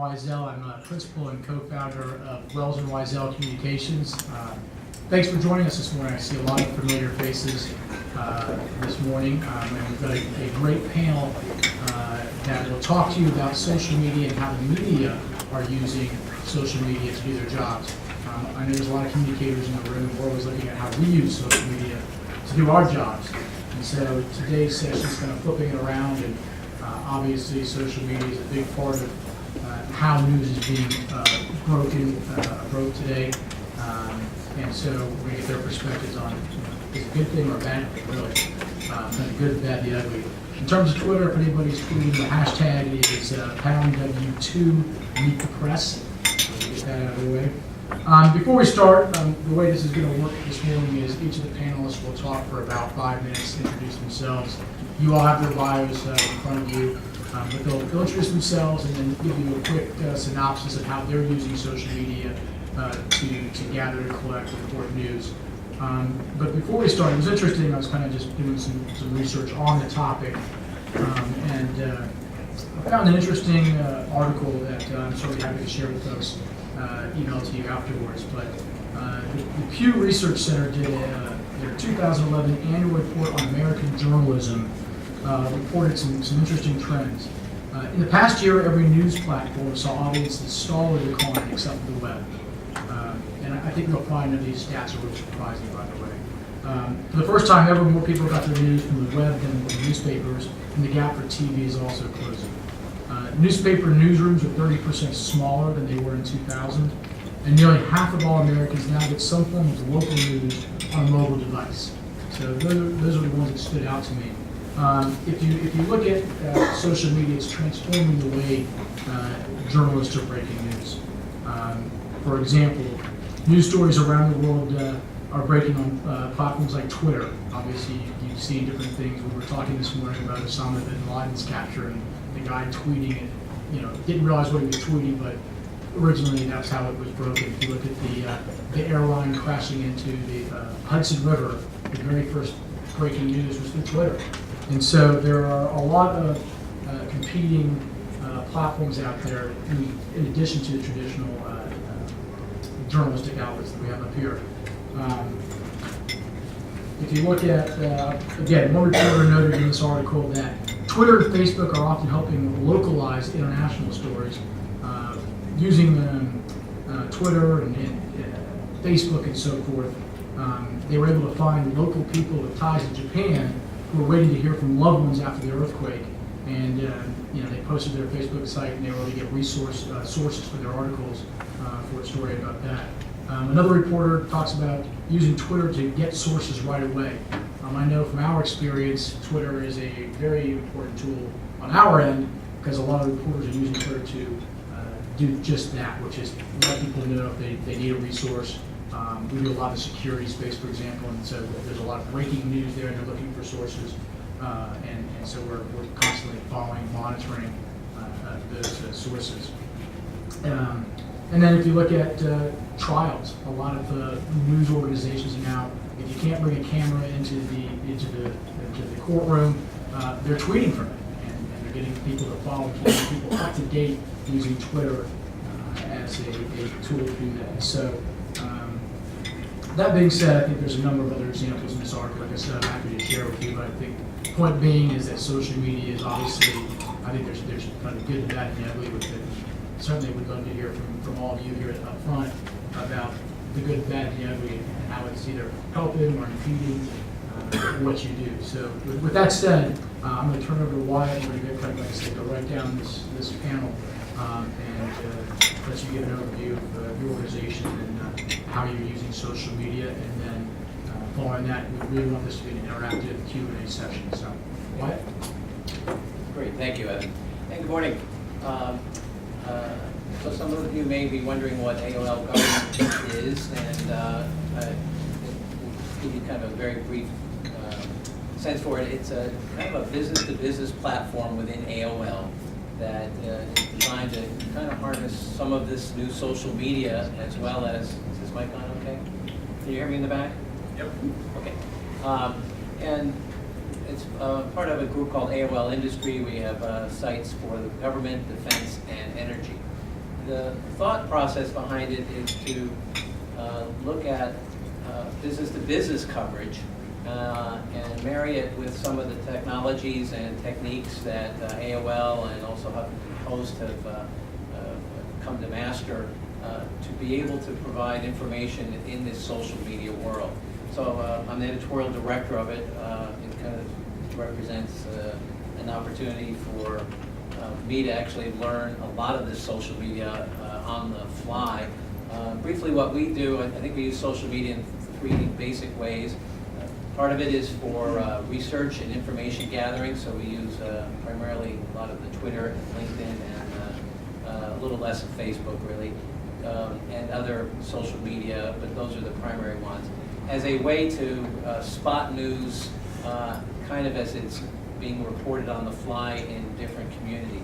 Weisel. I'm a principal and co-founder of Welz Weisel Communications. Thanks for joining us this morning. I see a lot of familiar faces this morning, and we've got a great panel that will talk to you about social media and how the media are using social media to do their jobs. I know there's a lot of communicators in the room. We're always looking at how we use social media to do our jobs. And so today's session is kind of flipping it around, and obviously social media is a big part of how news is being broke today. And so we're going to get their perspectives on is it a good thing or a bad thing, really. Kind of good, the bad, the ugly. In terms of Twitter, if anybody's tweeting, the hashtag is #W2 Meet the Press. So we'll get that out of the way. Before we start, the way this is going to work this morning is each of the panelists will talk for about 5 minutes, introduce themselves. You all have their bios in front of you, but they'll introduce themselves and then give you a quick synopsis of how they're using social media to gather, to collect, and report news. But before we start, it was interesting. I was kind of just doing some research on the topic, and I found an interesting article that I'm sort of happy to share with folks. Email to you afterwards, but the Pew Research Center did their 2011 annual report on American journalism, reported some interesting trends. In the past year, every news platform saw audiences stall or decline except for the web. And I think you'll find that these stats are really surprising, by the way. For the first time ever, more people got their news from the web than the newspapers, and the gap for TV is also closing. Newspaper newsrooms are 30% smaller than they were in 2000, and nearly half of all Americans now get some form of local news on a mobile device. So those are the ones that stood out to me. If you look at social media, it's transforming the way journalists are breaking news. For example, news stories around the world are breaking on platforms like Twitter. Obviously, you've seen different things. We were talking this morning about Osama bin Laden's capture and the guy tweeting it. Didn't realize what he was tweeting, but originally that's how it was broken. If you look at the airline crashing into the Hudson River, the very first breaking news was through Twitter. And so there are a lot of competing platforms out there in addition to the traditional journalistic outlets that we have up here. If you look at, again, one reporter noted in this article that Twitter and Facebook are often helping localize international stories. Using Twitter and Facebook and so forth, they were able to find local people with ties to Japan who were waiting to hear from loved ones after the earthquake. And they posted their Facebook site and they were able to get sources for their articles for a story about that. Another reporter talks about using Twitter to get sources right away. I know from our experience, Twitter is a very important tool on our end because a lot of reporters are using Twitter to do just that, which is let people know if they need a resource. We do a lot of security space, for example, and so there's a lot of breaking news there and they're looking for sources. And so we're constantly following, monitoring those sources. And then if you look at trials, a lot of news organizations now, if you can't bring a camera into the courtroom, they're tweeting from it, and they're getting people to follow, keeping people up to date using Twitter as a tool to do that. So that being said, I think there's a number of other examples in this article. Like I said, I'm happy to share with you, but I think the point being is that social media is obviously, I think there's kind of good, bad, and ugly with it. Certainly would love to hear from all of you here up front about the good, bad, and the ugly, and how it's either helping or impeding what you do. So with that said, I'm going to turn it over to Wyatt. We're going to, like I said, go right down this panel and let you give an overview of your organization and how you're using social media. And then following that, we really want this to be an interactive Q&A session. So, Wyatt? Great, thank you, Evan. And good morning. So some of you may be wondering what AOL government is, and I'll give you kind of a very brief sense for it. It's a kind of a business-to-business platform within AOL that is designed to kind of harness some of this new social media, as well as, is this mic on okay? Can you hear me in the back? Yep. Okay. And it's part of a group called AOL Industry. We have sites for the government, defense, and energy. the thought process behind it is to look at business-to-business coverage and marry it with some of the technologies and techniques that AOL and also Huffington Post have come to master to be able to provide information in this social media world. So I'm the editorial director of it. It kind of represents an opportunity for me to actually learn a lot of this social media on the fly. Briefly, what we do, I think we use social media in three basic ways. Part of it is for research and information gathering, so we use primarily a lot of the Twitter and LinkedIn and a little less of Facebook, really, and other social media, but those are the primary ones. As a way to spot news kind of as it's being reported on the fly in different communities.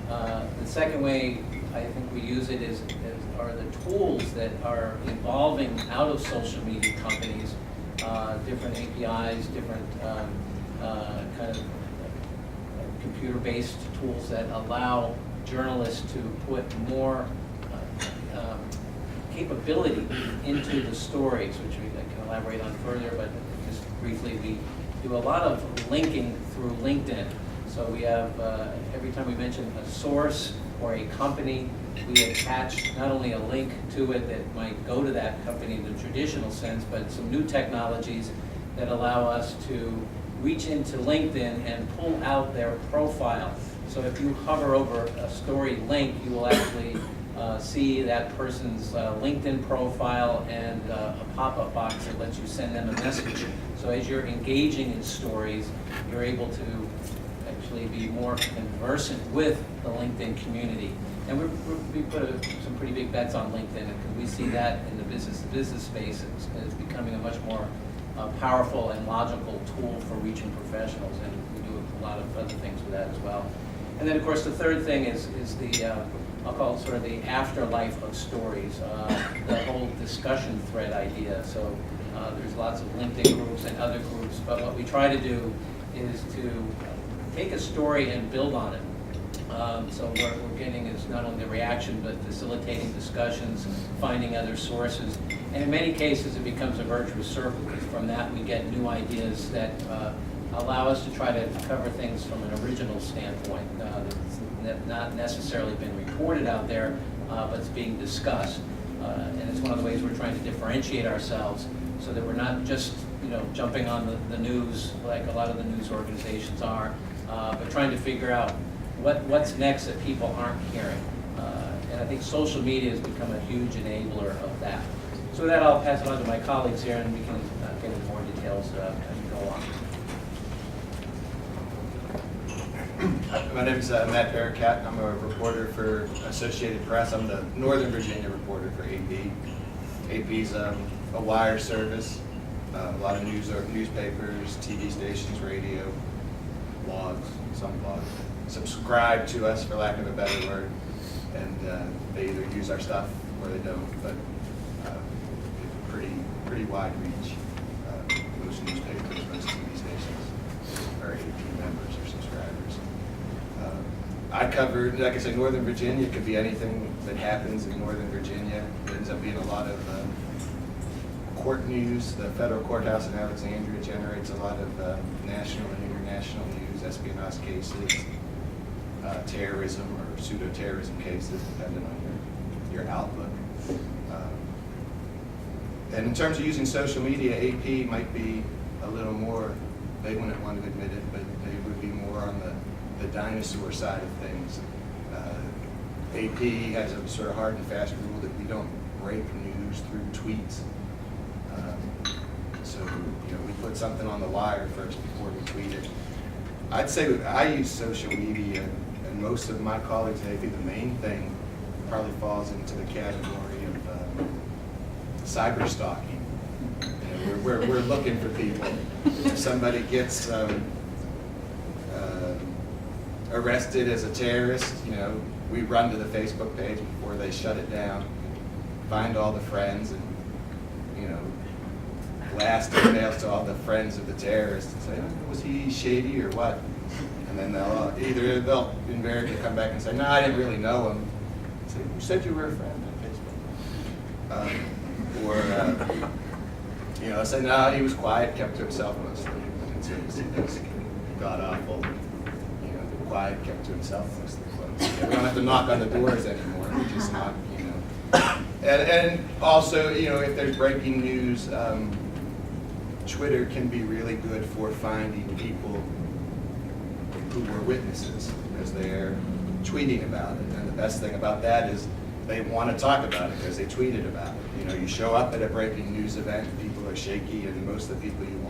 The second way I think we use it are the tools that are evolving out of social media companies, different APIs, different kind of computer-based tools that allow journalists to put more capability into the stories, which I can elaborate on further, but just briefly, we do a lot of linking through LinkedIn. So we have, every time we mention a source or a company, we attach not only a link to it that might go to that company in the traditional sense, but some new technologies that allow us to reach into LinkedIn and pull out their profile. So if you hover over a story link, you will actually see that person's LinkedIn profile and a pop-up box that lets you send them a message. So as you're engaging in stories, you're able to actually be more conversant with the LinkedIn community. And we put some pretty big bets on LinkedIn, because we see that in the business-to-business space as becoming a much more powerful and logical tool for reaching professionals, and we do a lot of other things with that as well. And then, of course, the third thing is the I'll call it sort of the afterlife of stories, the whole discussion thread idea. So there's lots of LinkedIn groups and other groups, but what we try to do is to take a story and build on it. So what we're getting is not only the reaction, but facilitating discussions, finding other sources. And in many cases, it becomes a virtuous circle, because from that we get new ideas that allow us to try to cover things from an original standpoint. That's not necessarily been reported out there, but it's being discussed. And it's one of the ways we're trying to differentiate ourselves, so that we're not just jumping on the news like a lot of the news organizations are, but trying to figure out what's next that people aren't hearing. And I think social media has become a huge enabler of that. So with that, I'll pass it on to my colleagues here, and we can get into more details as we go on. My name is Matt Bearcat. I'm a reporter for Associated Press. I'm the Northern Virginia reporter for AP. AP's a wire service, a lot of newspapers, TV stations, radio, blogs, some blogs subscribe to us, for lack of a better word, and they either use our stuff or they don't, but pretty wide reach. Most newspapers, most TV stations are AP members or subscribers. I cover, like I said, Northern Virginia. It could be anything that happens in Northern Virginia. It ends up being a lot of court news. The federal courthouse in Alexandria generates a lot of national and international news, espionage cases, terrorism or pseudo-terrorism cases, depending on your outlook. And in terms of using social media, AP might be a little more, they wouldn't want to admit it, but they would be more on the dinosaur side of things. AP has a sort of hard and fast rule that we don't break news through tweets. So we put something on the wire first before we tweet it. I'd say that I use social media, and most of my colleagues at AP, the main thing probably falls into the category of cyber stalking. We're looking for people. If somebody gets arrested as a terrorist, we run to the Facebook page before they shut it down, find all the friends, and blast emails to all the friends of the terrorist and say, oh, was he shady or what? And then they'll invariably come back and say, no, I didn't really know him. say, you said you were a friend on Facebook. You know, say, no, he was quiet, kept to himself mostly. And so you see those god-awful, you know, quiet, kept to himself mostly. We don't have to knock on the doors anymore. We just knock, you know. And also, you know, if there's breaking news, Twitter can be really good for finding people who were witnesses because they're tweeting about it. And the best thing about that is they want to talk about it because they tweeted about it. You know, you show up at a breaking news event, people are shaky, and most of the people you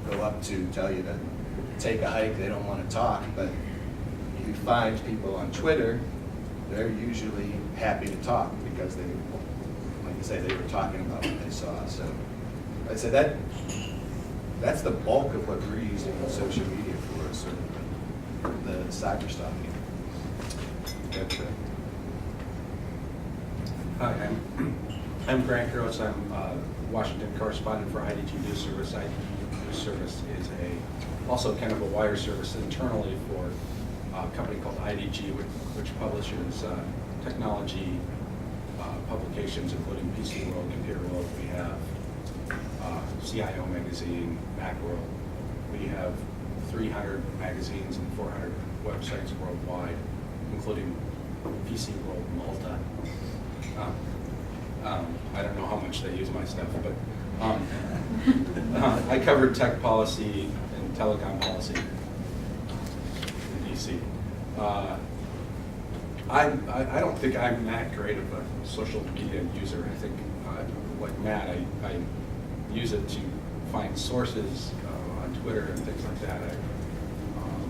go up to tell you to take a hike. They don't want to talk, but if you find people on Twitter, they're usually happy to talk because they, like you say, they were talking about what they saw. So I said that's the bulk of what we're using social media for, sort of the cyber stalking. That's it. Hi, I'm Grant Gross. I'm Washington correspondent for IDG News Service. IDG News Service is also kind of a wire service internally for a company called IDG, which publishes technology publications, including PC World, Computer World. We have CIO Magazine, Macworld. We have 300 magazines and 400 websites worldwide, including PC World Malta. I don't know how much they use my stuff, but I covered tech policy and telecom policy in DC. I don't think I'm that great of a social media user. I think, like Matt, I use it to find sources on Twitter and things like that.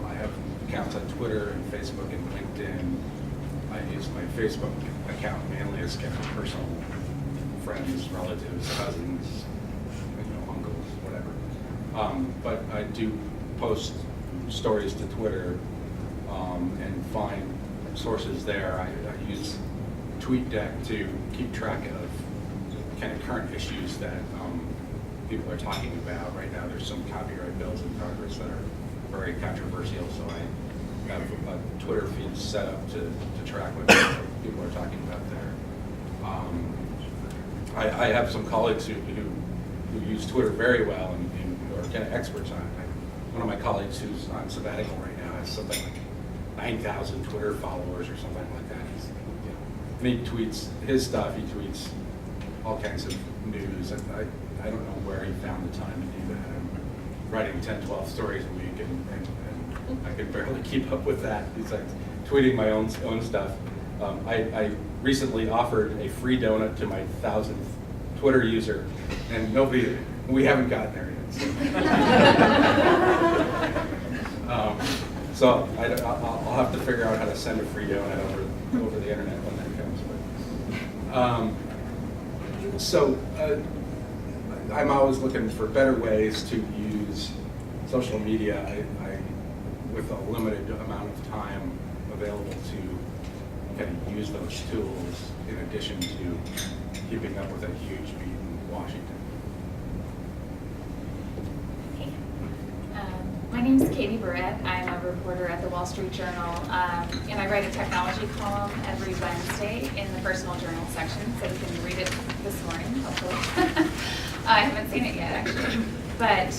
I have accounts on Twitter and Facebook and LinkedIn. I use my Facebook account mainly as kind of personal friends, relatives, cousins, uncles, whatever. But I do post stories to Twitter and find sources there. I use TweetDeck to keep track of kind of current issues that people are talking about. Right now there's some copyright bills in Congress that are very controversial, so I have a Twitter feed set up to track what people are talking about there. I have some colleagues who use Twitter very well and who are kind of experts on it. One of my colleagues who's on sabbatical right now has something like 9,000 Twitter followers or something like that. And he tweets his stuff. He tweets all kinds of news. And I don't know where he found the time to do that. I'm writing 10, 12 stories a week, and I can barely keep up with that. He's like tweeting my own stuff. I recently offered a free donut to my 1,000th Twitter user, and we haven't gotten there yet. So I'll have to figure out how to send a free donut over the internet when that comes. So I'm always looking for better ways to use social media. With a limited amount of time available to kind of use those tools in addition to keeping up with a huge beat in Washington. Hey. My name is Katie Barrett. I'm a reporter at the Wall Street Journal, and I write a technology column every Wednesday in the personal journal section, so you can read it this morning, hopefully. I haven't seen it yet, actually. But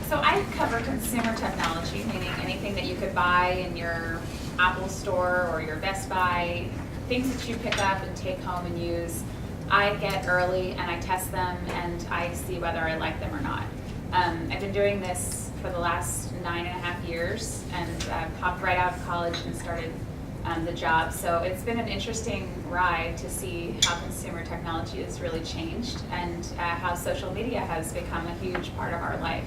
so I cover consumer technology, meaning anything that you could buy in your Apple store or your Best Buy, things that you pick up and take home and use. I get early and I test them and I see whether I like them or not. I've been doing this for the last 9.5 years and popped right out of college and started the job. So it's been an interesting ride to see how consumer technology has really changed and how social media has become a huge part of our life.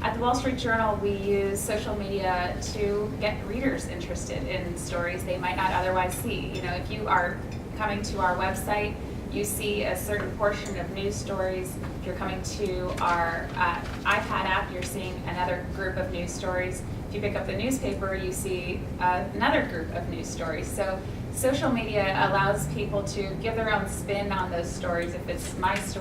At the Wall Street Journal, we use social media to get readers interested in stories they might not otherwise see. You know, if you are coming to our website, you see a certain portion of news stories. If you're coming to our iPad app, you're seeing another group of news stories. If you pick up the newspaper, you see another group of news stories. So social media allows people to give their own spin on those stories. If it's my story,